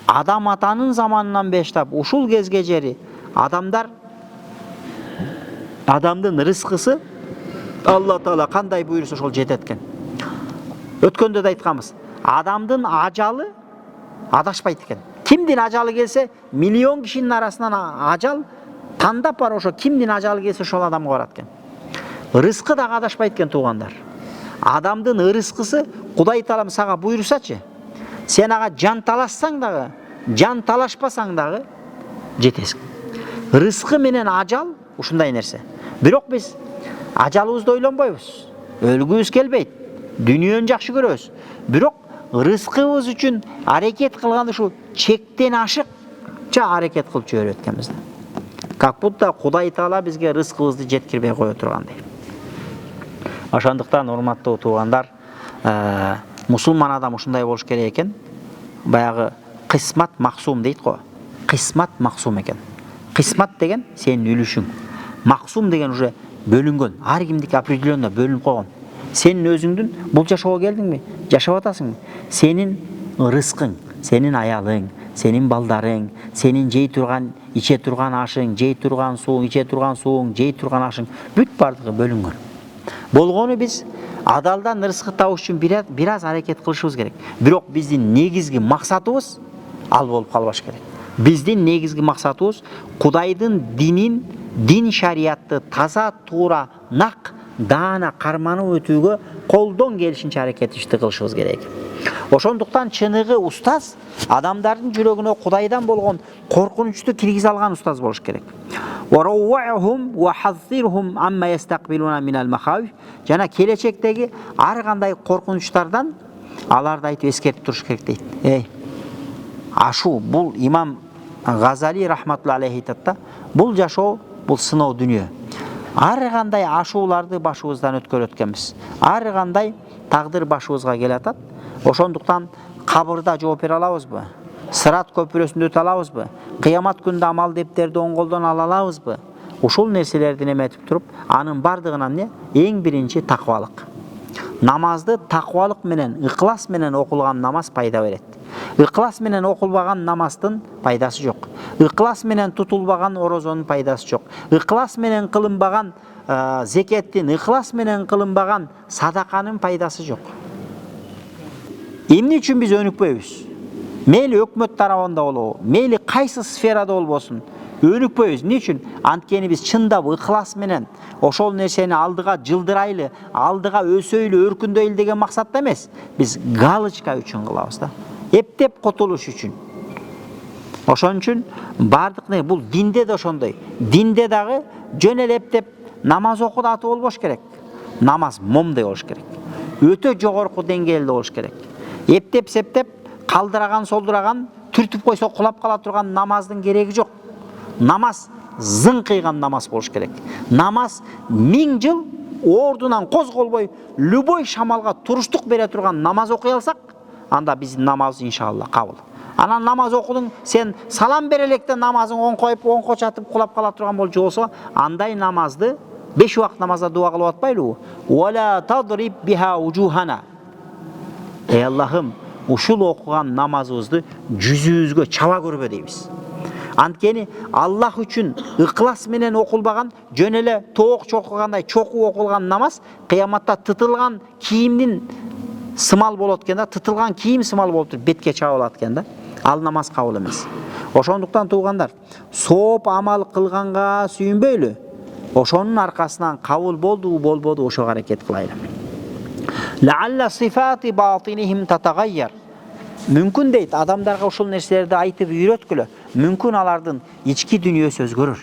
Адам атанын заманынан баштап ушул кезге жери адамдар адамдын рызкысы Алла Таала кандай буйруса ошол жетет экен. Өткөндө да айтканбыз, адамдын ажалы адашпайт экен. Кимдин ажалы келсе, миллион кишинин арасынан ажал тандап бар, ошо кимдин ажалы келсе ошол адамга барат экен. Рызкы дагы адашпайт экен туугандар. Адамдын рызкысы Кудай Таалам сага буйрусачы, сен ага жан талашсаң дагы, жан талашпасаң дагы жетесиң. Рызкы менен ажал ушундай нерсе. Бирок биз ажалыбызды ойлонбойбуз. Өлгүбүз келбейт. Дүйнөнү жакшы көрөбүз. Бирок рызкыбыз үчүн аракет кылганда ушу чектен ашыкча аракет кылып жиберип эткенбиз. Как будто Кудай Таала бизге рызкыбызды жеткирбей кое тургандай. Ошондуктан урматтуу туугандар, мусулман адам ушундай болуш керек экен. Баягы кисмат максум дейт го. Кисмат максум экен. Кисмат деген сенин үлүшүң. Максум деген уже бөлүнгөн. Ар кимдики определенно бөлүнүп койгон. Сенин өзүңдүн бул жашоого келдиңби? Жашап атасыңбы? Сенин рызкың, сенин аялың, сенин балдарың, сенин жей турган, иче турган ашың, жей турган сууң, иче турган сууң, жей турган ашың бүт бардыгы бөлүнгөн. Болгону биз адалдан рызкы табыш үчүн бир аз аракет кылышыбыз керек. Бирок биздин негизги максатыбыз ал болуп калбаш керек. Биздин негизги максатыбыз Кудайдын динин, дин шариятты таза, туура, нак даана карманып өтүүгө колдон келишинче аракетибизди кылышыбыз керек. Ошондуктан чыныгы устаз адамдардын жүрөгүнө Кудайдан болгон коркунучту киргизе алган устаз болуш керек. Жана келечектеги ар кандай коркунучтардан аларды айтып эскертип туруш керек дейт. Ашу бул имам Газали рахматулла алейхи айтат да, бул жашоо бул сыноо дүнүйө. Ар кандай ашууларды башыбыздан өткөрөт экенбиз. Ар кандай тагдыр башыбызга келатат. Ошондуктан кабырда жооп бере алабызбы? Сырат көпүрөсүндө өтө алабызбы? Кыямат күндө амал дептерди оң колдон ала алабызбы? Ушул нерселерди эметип туруп, анын бардыгынан эң биринчи таквалык. Намазды таквалык менен, ыклас менен окулган намаз пайда берет. Ыклас менен окулбаган намаздын пайдасы жок. Ыклас менен тутулбаган орозонун пайдасы жок. Ыклас менен кылынбаган зекеттин, ыклас менен кылынбаган садаканын пайдасы жок. Эмне үчүн биз өнүкпөйбүз? Мейли өкмөт тарабында болобу, мейли кайсы сферада болбосун, өнүкпөйбүз. Эмне үчүн? Анткени биз чындап ыклас менен ошол нерсени алдыга жылдырайлы, алдыга өсөйлү, өркүндөйлү деген максатта эмес. Биз галочка үчүн кылабыз да. Эптеп кутулуш үчүн. Ошон үчүн бардык бул динде да ошондой. Динде дагы жөн эле эптеп намаз окуу аты болбош керек. Намаз момдой болуш керек. Өтө жогорку деңгээлде болуш керек. Эптеп септеп калдыраган, солдураган, түртүп койсо кулап кала турган намаздын кереги жок. Намаз зыңкыйган намаз болуш керек. Намаз 1000 жыл ордунан козголбой, любой шамалга туруштук бере турган намаз окуй алсак, анда биздин намазыбыз иншалла кабыл. Анан намаз окудуң, сен салам бере электе намазың оң коюп, оң кочатып кулап кала турган болчу болсо, андай намазды 5 убакыт намазда дуа кылып атпайлыбы? Вала тадриб биха вужухана. Ey Allah'ım, ушул окуган намазыбызды жүзүбүзгө чаба көрбө дейбиз. Анткени Аллах үчүн ыклас менен окулбаган, жөн эле тоок чокугандай чокуу окулган намаз кыяматта тытылган кийимдин сымал болот экен да, тытылган кийим сымал болуп туруп бетке чабылат экен да. Ал намаз кабыл эмес. Ошондуктан туугандар, сооп амал кылганга сүйүнбөйлү. Ошонун аркасынан кабыл болду, болбоду, ошого аракет кылайлы. Лаалла сифати батинихим татагайяр. Мүмкүн дейт, адамдарга ушул нерселерди айтып үйрөткүлө. Мүмкүн алардын ички дүнүйөсү өзгөрөр.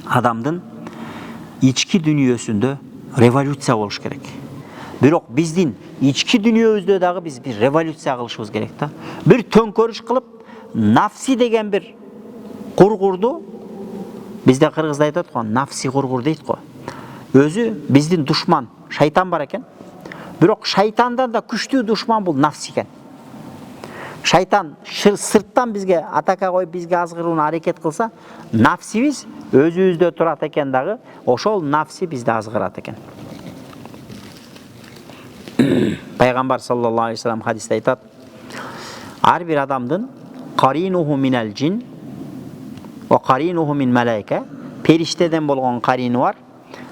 Адамдын ички дүнүйөсүндө революция болуш керек. Бирок биздин ички дүнүйөбүздө дагы биз бир революция кылышыбыз керек да. Бир төңкөрүш кылып, нафси деген бир кургурду, бизде кыргызда айтат го, нафси кургур дейт го. Өзү биздин душман, шайтан бар экен. Бирок шайтандан да күчтүү душман бул нафси экен. Шайтан сырттан бизге атака коюп, бизге азгырууна аракет кылса, нафсибиз өзүбүздө турат экен дагы, ошол нафси бизди азгырат экен. Пайгамбар саллаллаху алейхи вассалам хадисте айтат: ар бир адамдын каринуху минал джин ва каринуху мин малайка, периштеден болгон карини бар,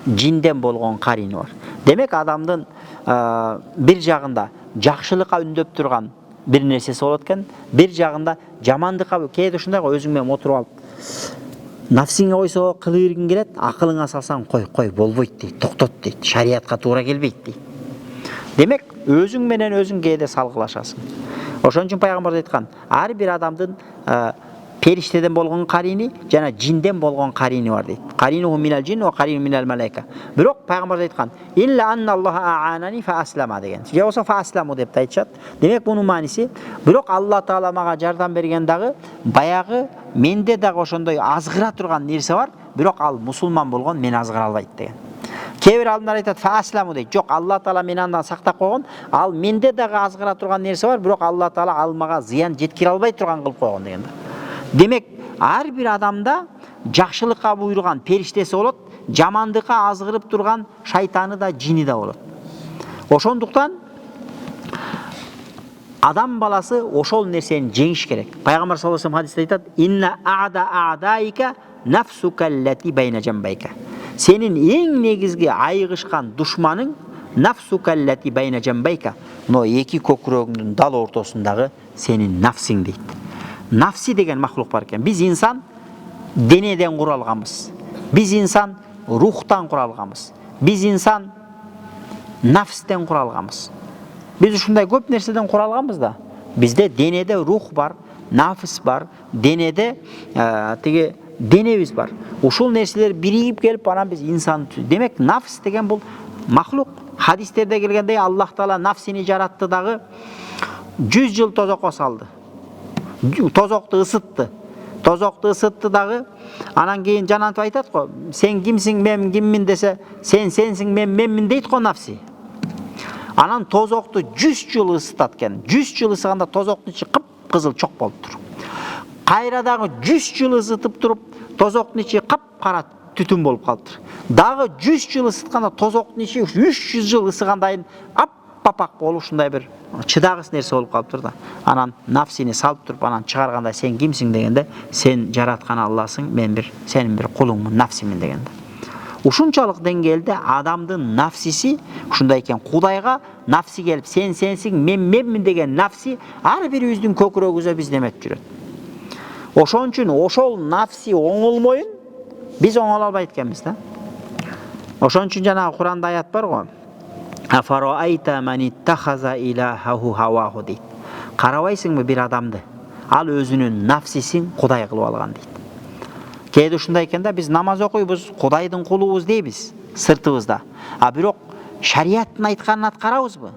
жинден болгон карини бар. Демек адамдын бир жагында жакшылыкка үндөп турган бир нерсеси болот экен, бир жагында жамандыкка, кээде ушундай го, өзүң менен отуруп алып, нафсиңе койсо кыла бергиң келет, акылыңа салсаң кой болбойт дейт, токтот дейт, шариатка туура келбейт дейт. Демек, өзүң менен өзүң кээде салгылашасың. Ошон үчүн пайгамбар айткан, ар бир адамдын периштеден болгон карини жана жинден болгон карини бар дейт. Каринуху минал джин ва карину минал малайка. Бирок пайгамбар айткан, илля анналлаха аанани фа аслама деген. Же болсо фа асламу деп айтышат. Демек бунун мааниси, бирок Алла таала мага жардам берген дагы, баягы менде дагы ошондой азгыра турган нерсе бар, бирок ал мусулман болгон, мени азгыра албайт деген. Кээ-бир алдымдар айтат, фа асламу дейт. Жок, Алла таала мени андан сактап койгон, ал менде дагы азгыра турган нерсе бар, бирок Алла таала ал мага зыян жеткире албай турган кылып койгон деген. Демек, ар бир адамда жакшылыкка буйруган периштеси болот, жамандыкка азгырып турган шайтаны да, жини да болот. Ошондуктан адам баласы ошол нерсени жеңиш керек. Пайгамбар саллаллаху алейхи вассалам хадисте айтат: "Инна а'да a'daika nafsuka allati bayna jambayka." Сенин эң негизги айыгышкан душманың нафсука allati bayna jambayka. Но эки көкүрөгүңдүн дал ортосундагы сенин нафсиң дейт. Нафси деген махлук бар экен. Биз инсан денеден куралганбыз. Биз инсан рухтан куралганбыз. Биз инсан нафстен куралганбыз. Биз ушундай көп нерседен куралганбыз да. Бизде денеде рух бар, нафс бар, денеде тиги денебиз бар. Ушул нерселер биригип келип анан биз инсан. Демек нафс деген бул махлук. Хадистерде келгендей Аллах Таала нафсини жаратты дагы 100 жыл тозокко салды. Тозокту ысытты. Тозокту ысытты дагы анан кийин жанантып айтат го, сен кимсиң, мен киммин десе, сен сенсиң, мен менмин дейт го нафси. Анан тозокту 100 жыл ысытат экен. 100 жыл ысыганда тозоктун ичи кып-кызыл чок болуптур. Кайра дагы 100 жыл ысытып туруп, тозоктун ичи кап-кара түтүн болуп калыптыр. Дагы 100 жыл ысытканда тозоктун ичи 300 жыл ысыгандайын аппак болуп ушундай бир чыдагыс нерсе болуп калыптыр да. Анан нафсини салып туруп анан чыгарганда сен кимсиң дегенде, сен жараткан Алласың, мен бир сенин бир кулуңмун, нафсимин дегенде. Ушунчалык деңгээлде адамдын нафсиси ушундай экен. Кудайга нафси келип, сен сенсиң, мен менмин деген нафси ар бирибиздин көкүрөгүбүзгө биз неметип жүрөт. Ошон үчүн ошол нафси оңолмоюн биз оңоло албайт экенбиз да. Ошон үчүн жанагы Куранда аят бар го. Афараайта ман иттахаза илахаху хаваху дейт. Карабайсыңбы бир адамды? Ал өзүнүн нафсисин Кудай кылып алган дейт. Кээде ушундай экен да, биз намаз окуйбуз, Кудайдын кулубуз дейбиз сыртыбызда. А бирок шариаттын айтканын аткарабызбы?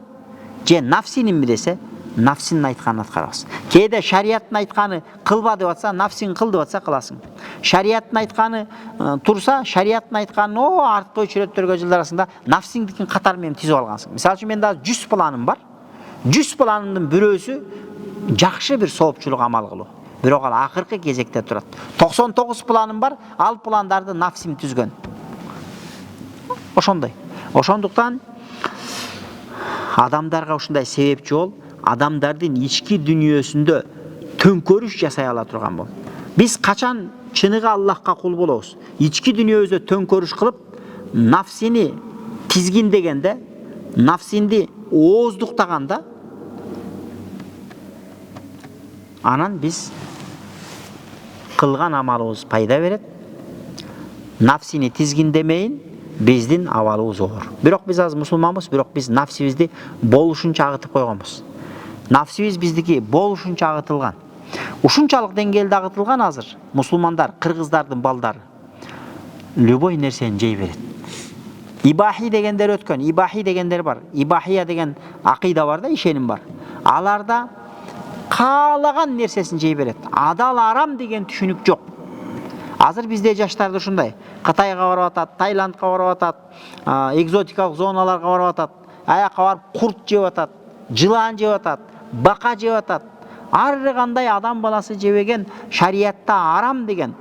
Же нафсининби десе, нафсинин айтканын аткарабыз. Кээде шариаттын айтканы кылба деп атса, нафсин кыл деп атса кыласың. Шариаттын айтканы турса, шариаттын айтканын арткы өчүрөттөргө жылдар арасында нафсиңдикин катар менен тизип алгансың. Мисалы үчүн мен дагы 100 планым бар. 100 планымдын бирөөсү жакшы бир соопчулук амал кылуу. Бирок ал акыркы кезекте турат. 99 планым бар, ал пландарды нафсим түзгөн. Ошондой. Ошондуктан адамдарга ушундай себепчи бол, адамдардын ички дүнүйөсүндө төңкөрүш жасай ала турган бол. Биз качан чыныгы Аллахка кул болобуз? Ички дүнүйөбүздө төңкөрүш кылып, нафсини тизгиндегенде, нафсинди ооздуктаганда, анан биз кылган амалыбыз пайда берет. Нафсини тизгиндемейин биздин абалыбыз оор. Бирок биз азыр мусулманбыз, бирок биз нафсибизди болушунча агытып койгонбуз. Нафсибиз биздики болушунча агытылган. Ушунчалык деңгээлде агытылган азыр мусулмандар, кыргыздардын балдары любой нерсени жей берет. Ибахи дегендер өткөн, ибахи дегендер бар. Ибахия деген акыйда бар да, ишеним бар. Аларда каалаган нерсесин жей берет. Адал арам деген түшүнүк жок. Азыр бизде жаштарды ушундай. Кытайга барып атат, Таиландка барып атат, экзотикалык зоналарга барып атат, аякка барып курт жеп атат, жылан жеп атат, бака жеп атат. Ар кандай адам баласы жебеген шариятта арам деген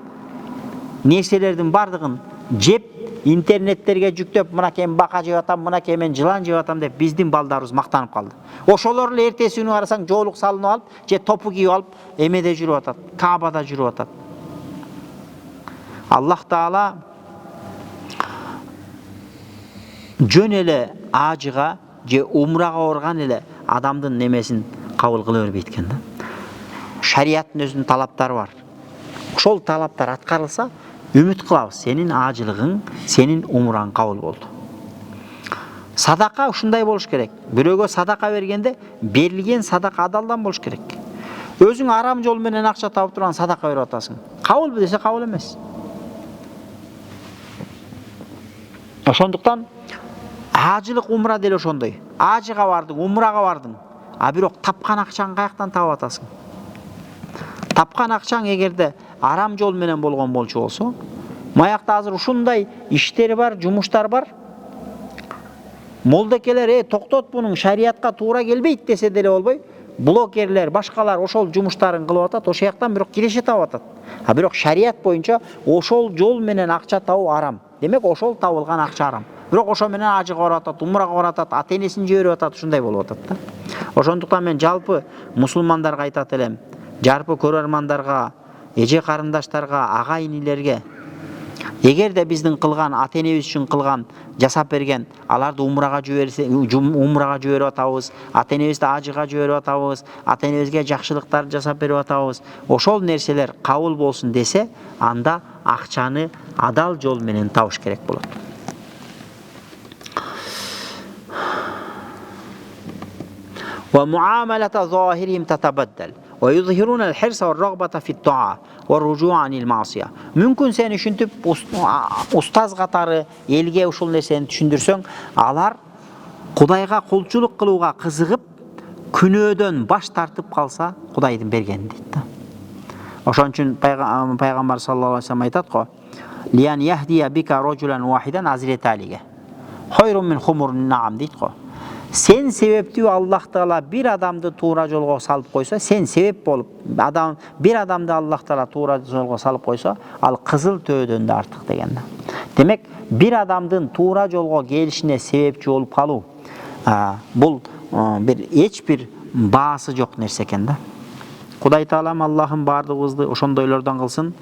нерселердин бардыгын жеп, интернеттерге жүктөп, мынакей бака жеп атам, мынакей мен жылан жеп атам деп биздин балдарыбыз мактанып калды. Ошолор эле эртеси күнү карасаң жоолук салынып алып, же топу кийип алып, эмеде жүрүп атат, Каабада жүрүп атат. Аллах Таала жөн эле ажыга же умрага барган эле адамдын немесин кабыл кыла бербейт экен да. Шарияттын өзүнүн талаптары бар. Ошол талаптар аткарылса, үмүт кылабыз, сенин ажылыгың, сенин умураң кабыл болду. Садака ушундай болуш керек. Бирөөгө садака бергенде берилген садака адалдан болуш керек. Өзүң арам жол менен акча табып турган садака берип атасың. Кабыл десе кабыл эмес. Ошондуктан ажылык умра деле ошондой. Ажыга бардың, умрага бардың. А бирок тапкан акчаң каяктан табып атасың? Тапкан акчаң эгерде арам жол менен болгон болчу болсо, маякта азыр ушундай иштери бар, жумуштар бар. Молдекелер, токтот, бунун шариятка туура келбейт десе деле болбой, блогерлер, башкалар ошол жумуштарын кылып атат, ошол жактан бирок киреше таап атат. А бирок шарият боюнча ошол жол менен акча табуу арам. Демек ошол табылган акча арам. Бирок ошо менен ажыга барып атат, умрага барып атат, ата-энесин жиберип атат, ушундай болуп атат да. Ошондуктан мен жалпы мусулмандарга айтат элем, жалпы көрөрмандарга, эже карындаштарга, ага-инилерге, эгерде биздин кылган, ата-энебиз үчүн кылган, жасап берген, аларды умрага жиберип атабыз, ата-энебизди ажыга жиберип атабыз, ата-энебизге жакшылыктар жасап берип атабыз, ошол нерселер кабыл болсун десе, анда акчаны адал жол менен табыш керек болот. ومعاملة ظاهرهم تتبدل ويظهرون الحرص والرغبة في الطاعة والرجوع عن المعصية. Мүмкүн сен үшүнтүп устаз катары элге ушул нерсени түшүндүрсөң, алар Кудайга кулчулук кылууга кызыгып, күнөөдөн баш тартып калса, Кудайдын бергени дейт да. Ошон үчүн пайгамбар саллаллаху алейхи вассалам айтат го: "Лиян яхдия бика раджулан вахидан Hazret Ali'ге. Хайрун мин хумурун наам" дейт го. Сен себептүү Аллах Таала бир адамды туура жолго салып койсо, сен себеп болуп, бир адамды Аллах Таала туура жолго салып койсо, ал кызыл төөдөн да артык деген да. Демек, бир адамдын туура жолго келишине себепчи болуп калуу, бул бир эч бир баасы жок нерсе экен да. Кудай Таалам Аллахым бардыгыбызды ошондойлордон кылсын,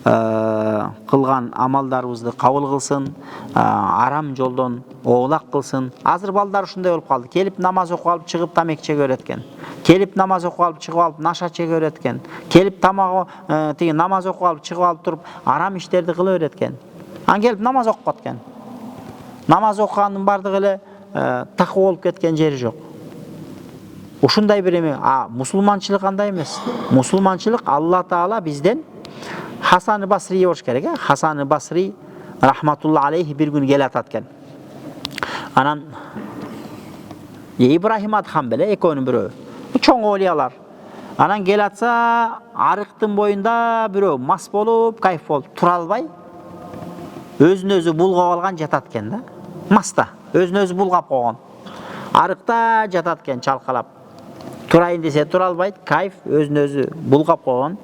кылган амалдарыбызды кабыл кылсын, арам жолдон оолак кылсын. Азыр балдар ушундай болуп калды. Келип намаз окуп алып чыгып тамек чеге берет экен. Келип намаз окуп алып чыгып алып наша чеге берет экен. Келип тамагы тиги намаз окуп алып чыгып алып туруп арам иштерди кыла берет экен. Келип намаз окуп аткан. Намаз окугандын бардыгы эле таква болуп кеткен жери жок. Ушундай бир эме, мусулманчылык андай эмес. Мусулманчылык Алла Таала бизден Хасан Басри болуш керек, Хасан Басри рахматулла алейхи бир күн келе атат экен. Анан Ибрахим Ханбел экөөнүн бирөө, чоң олиялар. Анан келе атса, арыктын боюнда бирөө мас болуп, кайф болуп тура албай, өзүн өзү булгап алган жатат экен да. Маста, өзүн өзү булгап койгон. Арыкта жатат экен чалкалап. Турайын десе тура албайт, кайф өзүн өзү булгап койгон.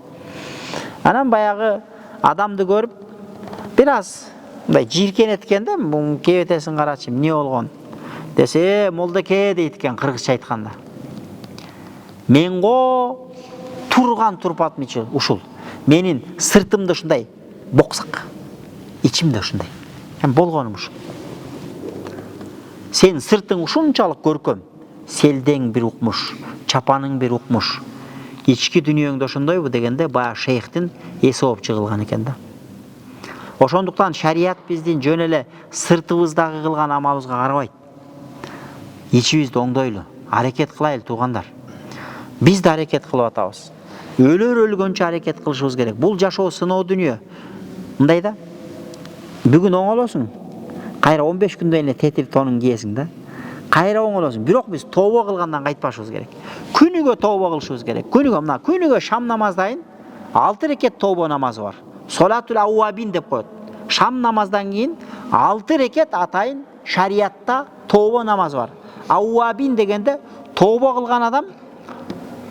Анан баягы адамды көрүп, бир аз мындай жиркенет экен да, бул кебетесин карачы, эмне болгон? Десе, молдеке дейт экен кыргызча айтканда. Мен го турган турпатым ушул. Менин сыртымда ушундай боксак, ичимде ушундай. Болгонум ушул. Сен сыртың ушунчалык көркөм, селдең бир укмуш, чапаның бир укмуш. Ички дүниеңде ошондойбу дегенде бая шейхтин эси болуп чыгылган экен да. Ошондуктан шарият биздин жөн эле сыртыбыздагы кылган амалыбызга карабайт. Ичибизди оңдойлу, аракет кылайлы туугандар. Биз да аракет кылып атабыз. Өлгөнчө аракет кылышыбыз керек. Бул жашоо сыноо дүнүйө. Мындай да. Бүгүн оңолосуң. Кайра 15 күндөн эле тетип тонуң кийесиң да. Кайра оңолосуң. Бирок биз тооба кылгандан кайтпашыбыз керек. Күнүгө тооба кылышыбыз керек. Күнүгө шам намаздайын 6 рекет тооба намазы бар. Солатул ауабин деп коет. Шам намаздан кийин 6 рекет атайын шариатта тооба намазы бар. Ауабин дегенде тооба кылган адам,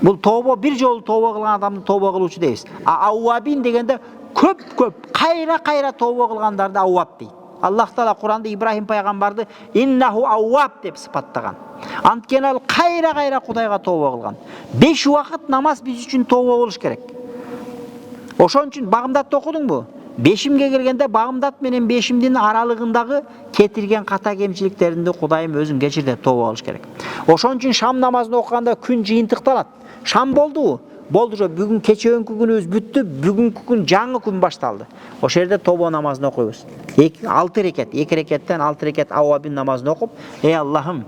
бул тооба бир жолу тооба кылган адамды тооба кылуучу дейбиз. Ауабин дегенде көп кайра тооба кылгандарды ауаб дейт. Аллах Таала Куранда Ибрахим пайгамбарды иннаху ауаб деп сыпаттаган. Анткени ал кайра Кудайга тооба кылган. 5 убакыт намаз биз үчүн тооба болуш керек. Ошон үчүн багымдатты окудуңбу? Бешимге келгенде багымдат менен бешимдин аралыгындагы кетирген ката кемчиликтеринди Кудайым өзүң кечир деп тооба кылыш керек. Ошон үчүн шам намазын окуганда күн жыйынтыкталат. Шам болдубу? Болду жо, бүгүн кечеөнкү күнүбүз бүттү, бүгүнкү күн жаңы күн башталды. Ошол жерде тооба намазын окуйбуз. 6 рекет, 2 рекеттен 6 рекет авабин намазын окуп, Аллахым,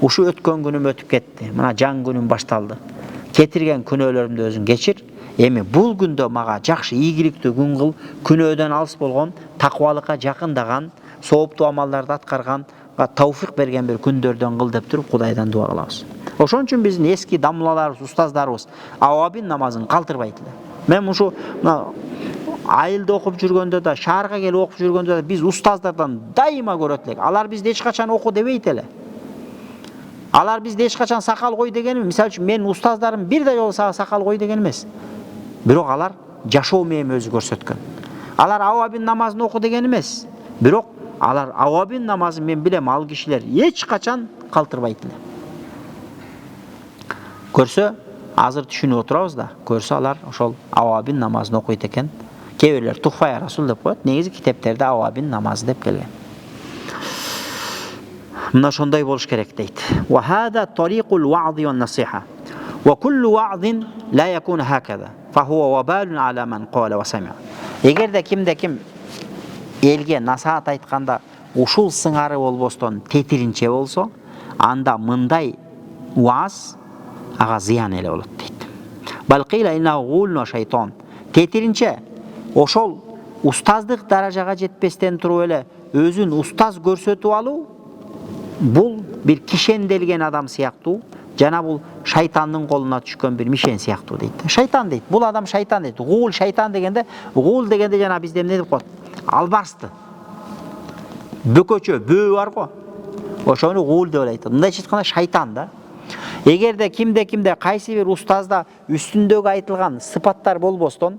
ушу өткөн күнүм өтүп кетти. Мына жаңы күнүм башталды. Кетирген күнөөлөрүмдү өзүң кечир. Эми бул күндө мага жакшы ийгиликтүү күн кыл, күнөөдөн алыс болгон, таквалыкка жакындаган, сооптуу амалдарды аткарган, тауфик берген бир күндөрдөн кыл деп туруп Кудайдан дуа кылабыз. Ошон үчүн биздин эски дамлаларыбыз, устаздарыбыз авабин намазын калтырбайт эле. Мен ушу айылда окуп жүргөндө да, шаарга келип окуп жүргөндө да биз устаздардан дайыма көрөт элек. Алар бизди эч качан оку дебейт эле. Алар бизди эч качан сакал кой деген, мисалы үчүн менин устаздарым бир да жолу сакал кой деген эмес. Бирок алар жашоо менен өзү көрсөткөн. Алар авабин намазын оку деген эмес. Бирок алар авабин намазын мен билем, ал кишилер эч качан калтырбайт эле. Көрсө, азыр түшүнүп отурабыз да, көрсө алар ошол авабин намазын окуйт экен. Кээ бирлер Тухфай Расул деп коет, негизи китептерде авабин намазы деп келген. Мына ошондой болуш керек дейт. Ва хада тарикул ваъзи ван насиха. Ва куллу ваъзин ла якун хакада. Fa huwa wabalun ala man qala wa sami'a. Эгерде кимде ким элге насаат айтканда ушул сыңары болбостон тетиринче болсо, анда мындай уаз ага зыян эле болот дейт. Балкыйла инна гулна шайтан. Тетиринче ошол устаздык даражага жетпестен туруп эле өзүн устаз көрсөтүп алуу бул бир кишенделген адам сыяктуу, жана бул шайтандын колуна түшкөн бир мишен сыяктуу дейт. Шайтан дейт. Бул адам шайтан дейт. Гул шайтан дегенде жана бизде эмне деп коет? Албарсты. Бөкөчө, бөө бар го. Ошону гул деп айтат. Мындайча айтканда шайтан да. Эгерде кимде кайсы бир устазда үстүндөгү айтылган сыпаттар болбостон,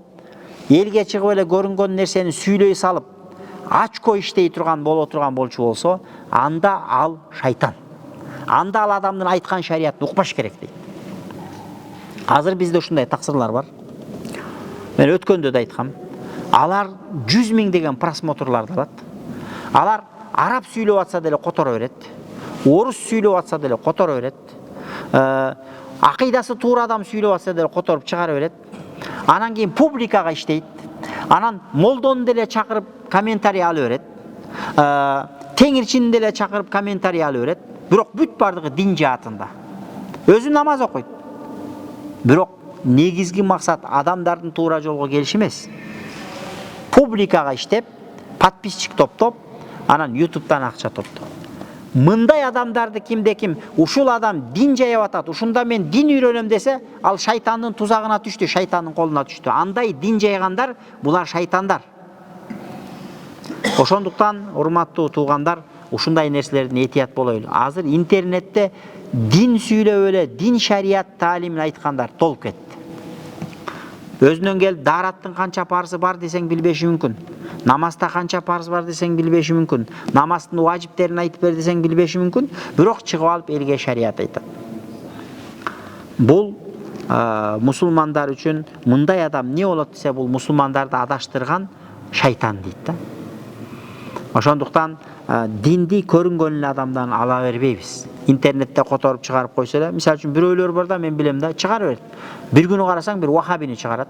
элге чыгып эле көрүнгөн нерсени сүйлөй салып, ачко иштей турган болчу болсо, анда ал шайтан. Анда ал адамдын айткан шариятын укпаш керек дейт. Азыр бизде ушундай таксырлар бар. Мен өткөндө да айткам. Алар 100 000 деген просмотрларды алат. Алар араб сүйлөп атса деле которо берет. Орус сүйлөп атса деле которо берет. Акыйдасы туура адам сүйлөп атса деле которуп чыгара берет. Анан кийин публикага иштейт. Анан молдону деле чакырып комментарий алып берет. Теңирчини деле чакырып комментарий алып берет. Бирок бүт бардыгы дин жаатында. Өзү намаз окуйт. Бирок негизги максат адамдардын туура жолго келиши эмес. Публикага иштеп, подписчик топтоп, анан YouTube'дан акча топтоп. Мындай адамдарды кимде ким ушул адам дин жайып атат, ушунда мен дин үйрөнөм десе, ал шайтандын тузагына түштү, шайтандын колуна түштү. Андай дин жайгандар булар шайтандар. Ошондуктан урматтуу туугандар, ушундай нерселерден этият болойлу. Азыр интернетте дин сүйлөп эле, дин шарият таалимин айткандар толуп кетти. Өзүнөн келип дараттын канча парызы бар десең билбеши мүмкүн. Намазда канча парыз бар десең билбеши мүмкүн. Намаздын важиптерин айтып бер десең билбеши мүмкүн. Бирок чыгып алып элге шарият айтат. Бул мусулмандар үчүн мындай адам не болот десе, бул мусулмандарды адаштырган шайтан дейт да. Ошондуктан динди көрүнгөн эле адамдан ала бербейбиз. Интернетте которуп чыгарып койсо эле, мисалы үчүн бирөөлөр бар да, мен билем да, чыгарып берет. Bir günü карасаң bir вахабини чыгарат.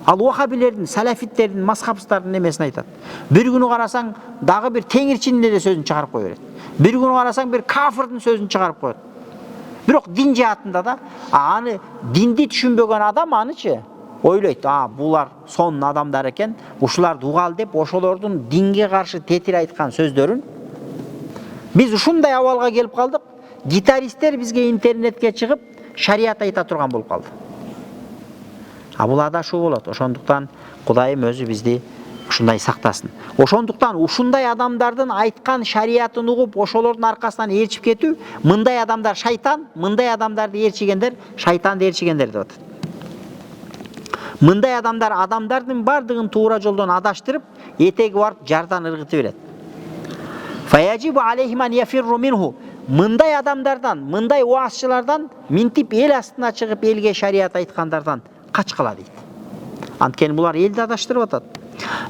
Ал вахабилердин, салафиттердин, мазхабыстардын немесин айтат. Bir günü карасаң дагы bir теңирчинин эле сөзүн чыгарып кое берет. Bir günü карасаң bir кафирдин сөзүн чыгарып коет. Бирок дин жаатында да аны динди түшүнбөгөн адам анычы ойлойт, булар сонун адамдар экен, ушуларды угал деп, ошолордун динге каршы тетир айткан сөздөрүн биз ушундай абалга келип калдык. Гитаристтер бизге интернетке чыгып шарият айта турган болуп калды. Бул адашуу болот. Ошондуктан Кудайым өзү бизди ушундай сактасын. Ошондуктан ушундай адамдардын айткан шариятын угуп, ошолордун аркасынан ээрчип кетүү, мындай адамдар шайтан, мындай адамдарды ээрчигендер шайтанды ээрчигендер деп атат. Мындай адамдар адамдардын бардыгын туура жолдон адаштырып, этеги барып жардан ыргытып берет. Фаяжибу алейхим ан яфирру минху. Мындай адамдардан, мындай уазчылардан минтип эл астына чыгып элге шарият айткандардан качкыла дейт. Анткени булар элди адаштырып атат.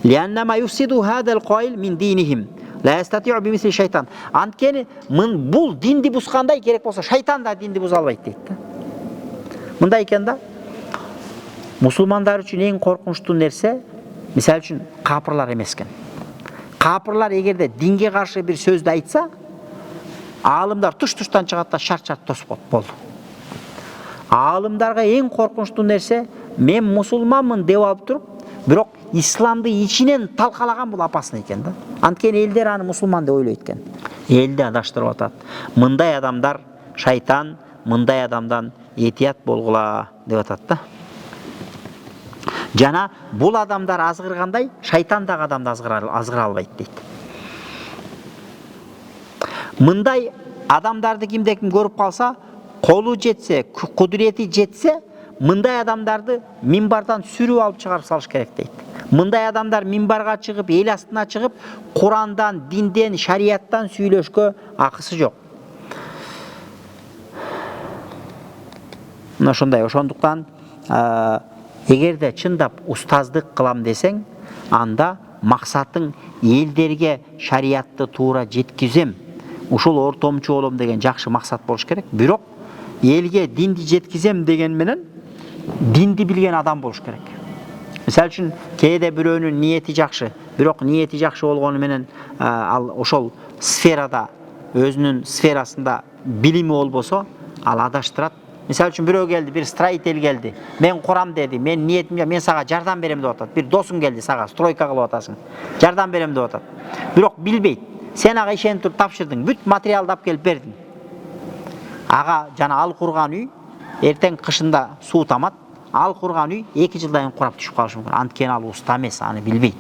Лианнама юфсиду хадал qail min dinihim. La yastati'u bimithli shaytan. Анткени бул динди бузгандай керек болсо, шайтан да динди буза албайт дейт. Мындай экен да. Мусулмандар үчүн эң коркунучтуу нерсе, мисалы үчүн капырлар эмес экен. Капырлар эгерде динге каршы бир сөздү айтса, алымдар туш-туштан чыгат да шарт-шарт тосуп коет, болду. Алымдарга эң коркунучтуу нерсе, мен мусулманмын деп алып туруп, бирок исламды ичинен талкалаган бул опасно экен да. Анткени элдер аны мусулман деп ойлойт экен. Элди адаштырып атат. Мындай адамдар шайтан, мындай адамдан этият болгула деп атат да. Жана бул адамдар азгыргандай, шайтан дагы адамды азгыра албайт дейт. Мындай адамдарды кимде ким көрүп калса, колу жетсе, кудурети жетсе, мындай адамдарды минбардан сүрүп алып чыгарып салыш керек дейт. Мындай адамдар минбарга чыгып, эл астына чыгып, Курандан, динден, шарияттан сүйлөшкө акысы жок. Ошондой, ошондуктан эгерде чындап устаздык кылам десең, анда максатың элдерге шариятты туура жеткизем, ушул ортомчу болом деген жакшы максат болуш керек. Бирок элге динди жеткизем деген менен динди билген адам болуш керек. Misal üчүн кээде бирөөнүн ниети жакшы, бирок ниети жакшы болгону менен ал ошол сферада өзүнүн сферасында билими болбосо, ал адаштырат. Misal üчүн бирөө келди, бир строитель келди. Мен курам деди. Мен ниетим, мен сага жардам берем деп атат. Бир досуң келди сага, стройка кылып атасың. Жардам берем деп атат. Бирок билбейт. Сен ага ишенип туруп тапшырдың, бүт материалды алып келип бердиң. Ага жана ал курган үй эртең кышында суу тамат. Ал курган үй 2 жылдан кийин курап түшүп калышы мүмкүн. Анткени ал уста эмес, аны билбейт.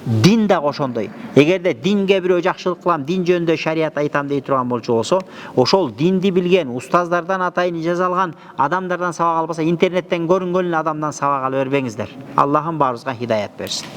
Дин да ошондой. Эгерде динге бирөө жакшылык кылам, дин жөнүндө шарият айтам дей турган болсо, ошол динди билген, устаздардан атайын ижаз алган адамдардан сабак албаса, интернеттен көрүнгөн адамдан сабак ала бербеңиздер. Аллахым баарыбызга хидаят берсин.